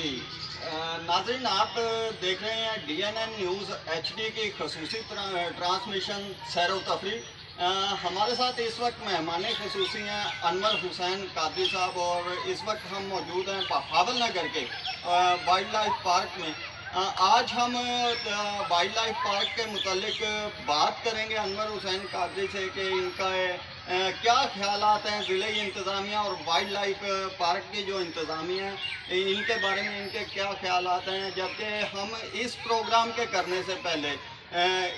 जी नाज़रीन, आप देख रहे हैं DNN न्यूज़ HD की खसूसी ट्रांसमिशन सैर व तफरी। हमारे साथ इस वक्त मेहमान खसूसी हैं अनवर हुसैन कादरी साहब, और इस वक्त हम मौजूद हैं बहावल नगर के वाइल्ड लाइफ पार्क में। आज हम वाइल्ड लाइफ पार्क के मुतालिक बात करेंगे अनवर हुसैन कादरी से कि इनका क्या ख्यालात हैं ज़िले इंतज़ामिया और वाइल्ड लाइफ पार्क की जो इंतज़ामिया है इनके बारे में, इनके क्या ख्यालात हैं। जबकि हम इस प्रोग्राम के करने से पहले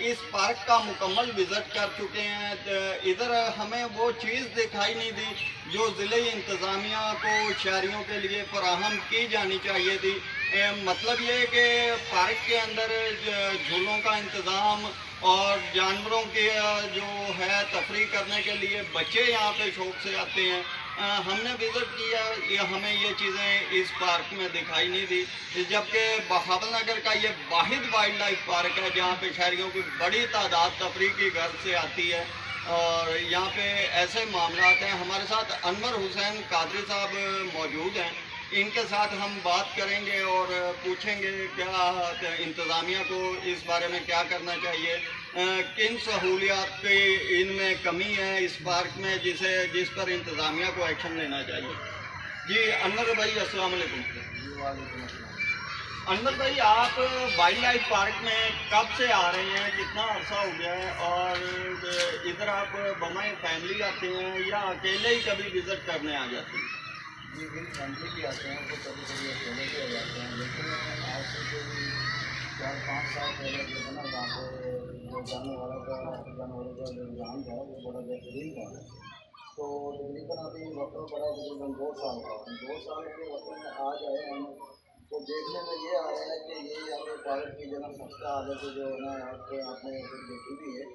इस पार्क का मुकम्मल विज़िट कर चुके हैं। इधर हमें वो चीज़ दिखाई नहीं दी जो ज़िले इंतज़ामिया को शहरियों के लिए फराहम की जानी चाहिए थी। मतलब ये है कि पार्क के अंदर झूलों का इंतज़ाम और जानवरों के जो है तफरी करने के लिए बच्चे यहाँ पे शौक से आते हैं। हमने विज़िट किया, हमें ये चीज़ें इस पार्क में दिखाई नहीं दी। जबकि बहावल नगर का ये वाहिद वाइल्ड लाइफ पार्क है जहाँ पे शहरियों की बड़ी तादाद तफरी की गर्ज से आती है, और यहाँ पे ऐसे मामलात हैं। हमारे साथ अनवर हुसैन कादरी साहब मौजूद हैं, इनके साथ हम बात करेंगे और पूछेंगे क्या इंतज़ामिया को इस बारे में क्या करना चाहिए, किन सहूलियात की इनमें कमी है इस पार्क में जिस पर इंतज़ामिया को एक्शन लेना चाहिए। जी अनवर भाई, अस्सलाम वालेकुम। अनवर भाई, आप वाइल्ड लाइफ पार्क में कब से आ रहे हैं, कितना अर्सा हो गया है, और इधर आप बमाए फैमिली आते हैं या अकेले ही कभी विज़िट करने आ जाते हैं? जी, मेरी फैमिली भी आते हैं, वो कभी कभी अकेले भी आ जाते हैं, लेकिन आज से कोई 4-5 साल पहले जो है ना, वहाँ पे जो जानवरों का जो रुझान था वो बड़ा बेहतरीन था। तो तकरीबन अभी वक्त बड़ा तकरीबन 2 साल का, 2 साल के वक्त में आज आए हम, तो देखने में ये आ रहा है कि ये यहाँ पे पार्क की जो ना खस्ता हालत जो है ना, आपने देखी भी है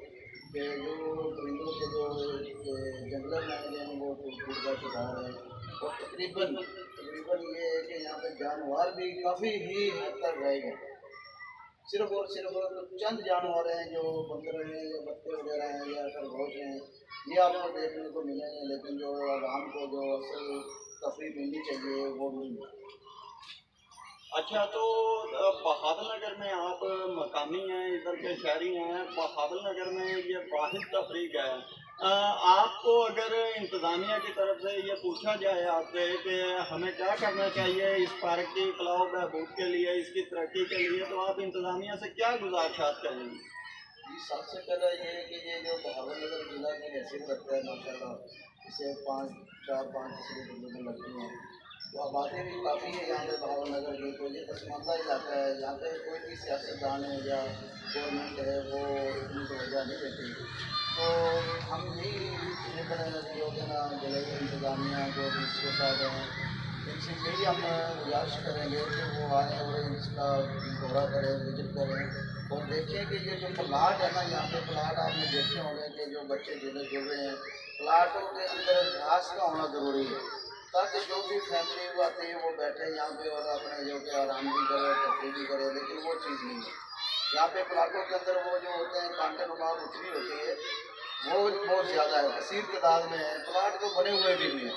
कि जो परिंदों के जो जंगल में हैं वो टूट का शिकार है। और तकरीबन तकरीबन ये है कि यहाँ पे जानवर भी काफ़ी ही हद तक रह गए। सिर्फ और सिर्फ चंद जानवर हैं जो बंदर हैं या बत्ते वगैरह हैं या खरगोश हैं, ये आपको देखने को मिलेंगे, लेकिन जो आवाम को जो असल तफरीह मिलनी चाहिए वो नहीं मिलती। अच्छा, तो बहावल नगर में आप मकामी हैं, इधर के शहरी हैं। बहावल नगर में ये वाहिद तफरीक है। आपको अगर इंतज़ामिया की तरफ से ये पूछा जाए आपसे कि हमें क्या करना चाहिए इस पार्क की फलाह बहबूद के लिए, इसकी तरक्की के लिए, तो आप इंतज़ामिया से क्या गुजारिशात करेंगे? जी, सबसे पहले ये है कि ये जो बहावल नगर ज़िला की हैसियत रखता है माशाल्लाह, इसे 4-5 तस्वीरें लगती हैं, तो आबादी भी काफ़ी है यहाँ पे बहावल नगर की। तो ये पसमानदा इलाका है, यहाँ पे कोई भी सियासतदान है या गवर्नमेंट है वो इतनी तवज्जो नहीं देती। तो हम यही जो है ना जिले की इंतज़ामिया जो भी साहब हैं, इनसे यही हम गुजारिश करेंगे कि वो आएँ और इसका दौरा करें, विजिट करें और देखें कि ये जो प्लाट है ना, यहाँ पे प्लाट आपने देखे होंगे कि जो बच्चे झूले झूल रहे हैं, प्लाटों के अंदर घास का होना ज़रूरी है, ताकि जो भी फैमिली आती है वो बैठे यहाँ पे और अपने जो कि आराम भी करे, तफरीह भी करे। लेकिन वो चीज़ नहीं है यहाँ पे। प्लाटों के अंदर वो जो होते हैं कांटे नुमा उतनी होती है, वो बहुत ज़्यादा है, कसीर तादाद में है। प्लाट तो बने हुए भी हैं।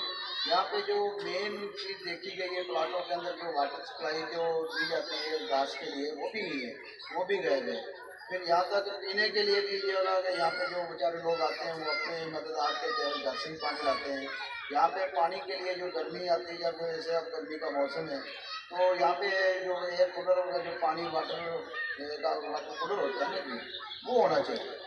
यहाँ पे जो मेन चीज़ देखी गई है प्लाटों के अंदर, जो वाटर सप्लाई जो दी जाती है घास के लिए, वो भी नहीं है, वो भी गए गए। फिर यहाँ तक पीने के लिए भी ये वाला यहाँ पे जो बेचारे लोग आते हैं वो अपने मददात के तहत घर से ही पानी लाते हैं। यहाँ पे पानी के लिए जो गर्मी आती है, जब जैसे अब गर्मी का मौसम है, तो यहाँ पे जो एयर कूलर होगा, जो पानी वाटर कूलर होता है ना जी, वो होना चाहिए।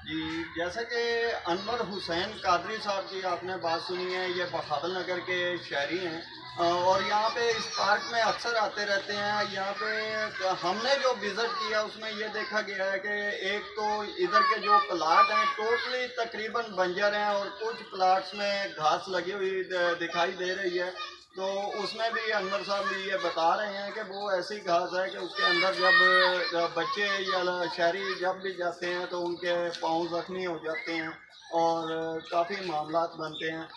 जी, जैसा कि अनवर हुसैन कादरी साहब की आपने बात सुनी है, ये बहावल नगर के शहरी हैं और यहाँ पे इस पार्क में अक्सर आते रहते हैं। यहाँ पे हमने जो विज़िट किया उसमें ये देखा गया है कि एक तो इधर के जो प्लाट हैं टोटली तकरीबन बंजर हैं, और कुछ प्लाट्स में घास लगी हुई दिखाई दे रही है। तो उसमें भी अनवर साहब भी ये बता रहे हैं कि वो ऐसी घास है कि उसके अंदर जब बच्चे या शहरी जब भी जाते हैं तो उनके पाँव ज़ख्मी हो जाते हैं और काफ़ी मामलात बनते हैं।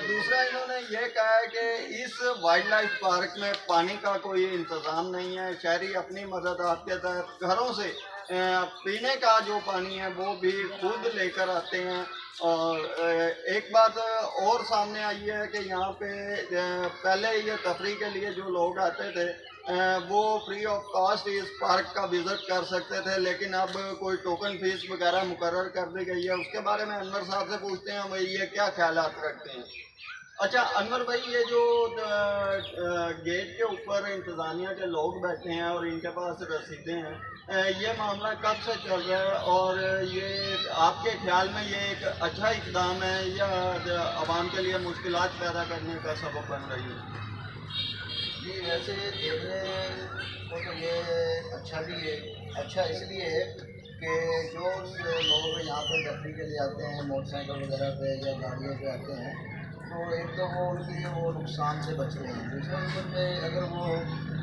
दूसरा इन्होंने ये कहा है कि इस वाइल्ड लाइफ पार्क में पानी का कोई इंतज़ाम नहीं है। शहरी अपनी मददात के तहत घरों से पीने का जो पानी है वो भी खुद लेकर आते हैं, और एक बात और सामने आई है कि यहाँ पे पहले ये तफरी के लिए जो लोग आते थे वो फ्री ऑफ कॉस्ट इस पार्क का विज़िट कर सकते थे, लेकिन अब कोई टोकन फीस वगैरह मुकर्रर कर दी गई है। उसके बारे में अनवर साहब से पूछते हैं भाई ये क्या ख्यालात रखते हैं। अच्छा अनवर भाई, ये जो गेट के ऊपर इंतज़ामिया के लोग बैठे हैं और इनके पास रसीदें हैं, ये मामला कब से चल रहा है और ये आपके ख्याल में ये एक अच्छा इक़दाम है या आवाम के लिए मुश्किलात पैदा करने का सबब बन रही है? जी वैसे देखने को तो ये अच्छा भी है। अच्छा इसलिए है कि जो लोग यहाँ पे तफरीह के लिए आते हैं मोटरसाइकिल वगैरह पे या गाड़ियों पे आते हैं, तो एक तो वो उनकी वो नुकसान से बच रहे हैं। दूसरे नंबर पे अगर वो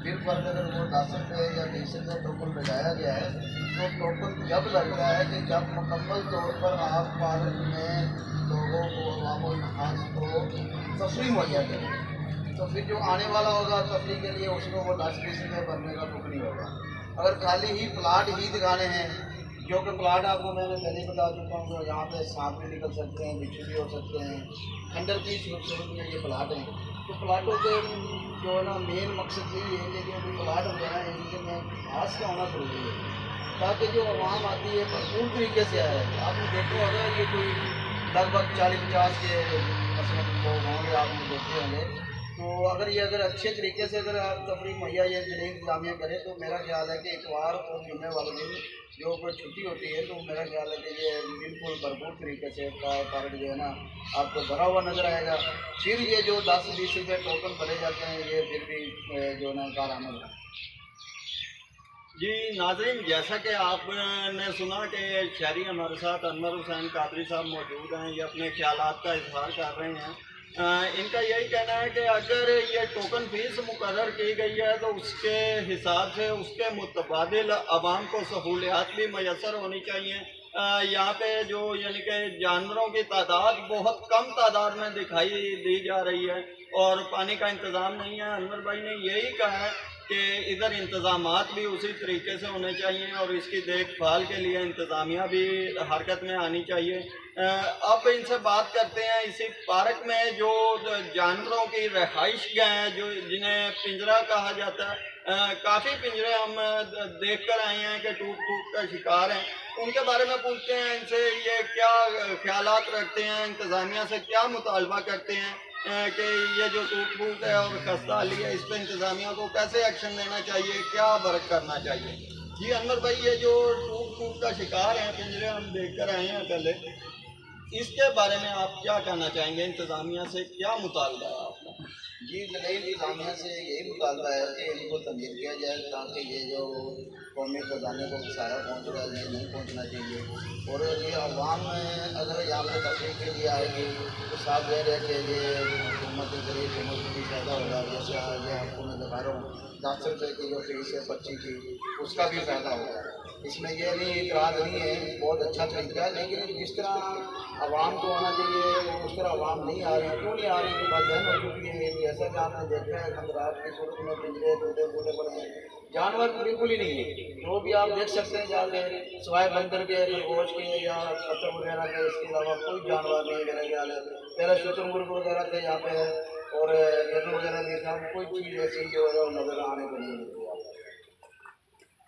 बिल पर अगर वो 10 रुपये या 20 रुपये टोकन लगाया गया है, तो टोकन जब लगता है कि जब मुकम्मल तौर पर आप पार्क में लोगों को अवामुल नहास को तफरीह मुहैया करें, तो फिर जो आने वाला होगा तफरीह के लिए उसको वो 10-20 रुपये भरने का दुख नहीं होगा। अगर खाली ही प्लाट ही दिखाने हैं, जो कि प्लाट आपको मैंने पहले बता चुका हूँ, तो यहाँ पे सांप भी निकल सकते हैं, बिच्छू भी हो सकते हैं, खंडर की सूरत में ये प्लाट हैं। तो प्लाटों के जो है ना मेन मकसद यही है कि जो प्लाट हो जाए इनके में घास का होना जरूरी है, ताकि जो आवाम आती है भरपूर तरीके से आए। आपने देखा होगा ये कोई लगभग 40-50 के मतलब लोग होंगे, आपने देखे होंगे। तो अगर अच्छे तरीके से अगर आप तफरीह मुहैया ये इंतजामिया करें, तो मेरा ख्याल है कि इतवार और जुम्मे वाले दिन जो कोई छुट्टी होती है, तो मेरा ख्याल है कि ये बिल्कुल भरपूर तरीके से पार्क जो है ना आपको भरा हुआ नज़र आएगा। फिर ये जो 10-20 रुपये टोकन भरे जाते हैं, ये फिर भी जो है ना कारआमद है। जी नाज़रीन, जैसा कि आपने सुना कि शहरी हमारे साथ अनवर हुसैन कादरी साहब मौजूद हैं, ये अपने ख्यालात का इजहार कर रहे हैं। इनका यही कहना है कि अगर ये टोकन फीस मुकर्रर की गई है तो उसके हिसाब से उसके मुतबादिल आवाम को सहूलियात भी मैसर होनी चाहिए। यहाँ पे जो यानी कि जानवरों की तादाद बहुत कम तादाद में दिखाई दी जा रही है और पानी का इंतज़ाम नहीं है। अनवर भाई ने यही कहा है कि इधर इंतज़ामात भी उसी तरीके से होने चाहिए और इसकी देखभाल के लिए इंतज़ामिया भी हरकत में आनी चाहिए। अब इनसे बात करते हैं, इसी पार्क में जो जानवरों की रहाइश गाह हैं, जो जिन्हें पिंजरा कहा जाता है, काफ़ी पिंजरे हम देख कर आए हैं कि टूट का शिकार हैं। उनके बारे में पूछते हैं इनसे ये क्या ख्यालात रखते हैं, इंतज़ामिया से क्या मुतालबा करते हैं कि ये जो टूट फूट है और खस्ता हाली है, इस पर इंतज़ामिया को कैसे एक्शन लेना चाहिए, क्या वर्क करना चाहिए। जी अनवर भाई, ये जो टूट फूट का शिकार हैं पिंजरे हम देख कर आए हैं पहले, इसके बारे में आप क्या कहना चाहेंगे, इंतज़ामिया से क्या मुतालबा है आपका? जी नई इंतज़ामिया से यही मुतालबा है कि इनको तंबीह किया जाए, ताकि ये जो कौमी ख़जाने को सारा पहुँच रहा है नहीं पहुँचना चाहिए। और ये अवाम अगर यहाँ पर तफरीह के लिए आएगी तो साफ ज़ाहिर है कि ये हुकूमत गरीब हुकूमत भी फ़ायदा होगा। जैसे ये आपको मैं दिखा रहा हूँ 10 रुपये की जो फीस है पर्ची की, उसका भी फ़ायदा होगा। इसमें यह नहीं इतराज़ नहीं है, बहुत अच्छा तरीका है, लेकिन जिस तरह आवाम को आना चाहिए उस तरह आवाम नहीं आ रही है। क्यों नहीं आ रही है? बात जहन हो चुकी है। जैसा कि आपने देखा है खंडरात की सूरत में पिंजरे टूटे फूटे पड़े हैं, जानवर बिल्कुल ही नहीं है। जो भी आप देख सकते हैं जाके, सिवाय बंदर के, खरगोश के या पत्थर वगैरह के, इसके अलावा कोई जानवर नहीं मेरे ख्याल है। पहले शुतुरमुर्ग वगैरह थे यहाँ पे और गेंदू वगैरह भी था, कोई चीज़ ऐसी जो है नज़र आने को नहीं मिलती।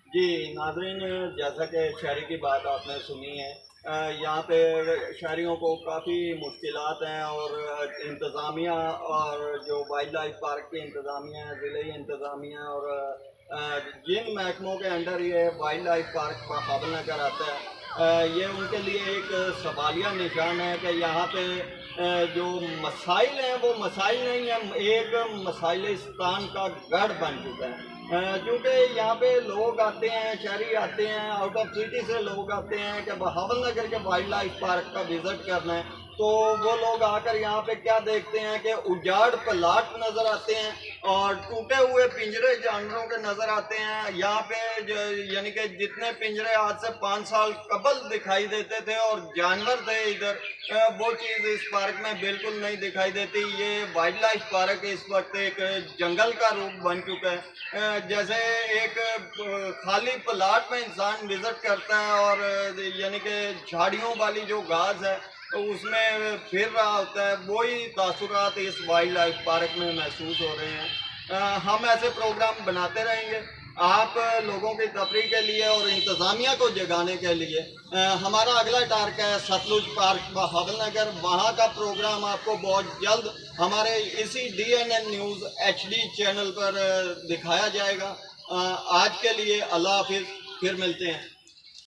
जी नाज़रीन, जैसा कि शहरी की बात आपने सुनी है, यहाँ पे शहरियों को काफ़ी मुश्किलात हैं और इंतज़ामिया और जो वाइल्ड लाइफ पार्क की इंतज़ामिया है, ज़िले इंतज़ामिया और जिन महकमों के अंडर ये वाइल्ड लाइफ पार्क बहावल नगर आता है, ये उनके लिए एक सवालिया निशान है कि यहाँ पे जो मसाइल हैं वो मसाइल नहीं है, एक मसाइलिस्तान का गढ़ बन चुका है। क्योंकि यहाँ पे लोग आते हैं, शहरी आते हैं, आउट ऑफ सिटी से लोग आते हैं कि बहावल नगर के वाइल्ड लाइफ पार्क का विज़िट करना है, तो वो लोग आकर यहाँ पे क्या देखते हैं कि उजाड़ प्लाट नज़र आते हैं और टूटे हुए पिंजरे जानवरों के नज़र आते हैं। यहाँ पे यानी कि जितने पिंजरे आज से 5 साल कबल दिखाई देते थे और जानवर थे इधर, वो चीज़ इस पार्क में बिल्कुल नहीं दिखाई देती। ये वाइल्ड लाइफ पार्क इस वक्त एक जंगल का रूप बन चुका है। जैसे एक खाली प्लाट में इंसान विज़िट करता है और यानी कि झाड़ियों वाली जो घास है उसमें फिर रहा होता है, वही तासुरात इस वाइल्ड लाइफ पार्क में महसूस हो रहे हैं। हम ऐसे प्रोग्राम बनाते रहेंगे आप लोगों की तफरीह के लिए और इंतज़ामिया को जगाने के लिए। हमारा अगला टारगेट है सतलुज पार्क बहावल नगर, वहाँ का प्रोग्राम आपको बहुत जल्द हमारे इसी DNN न्यूज़ HD चैनल पर दिखाया जाएगा। आज के लिए अल्लाह हाफिज़, फिर मिलते हैं।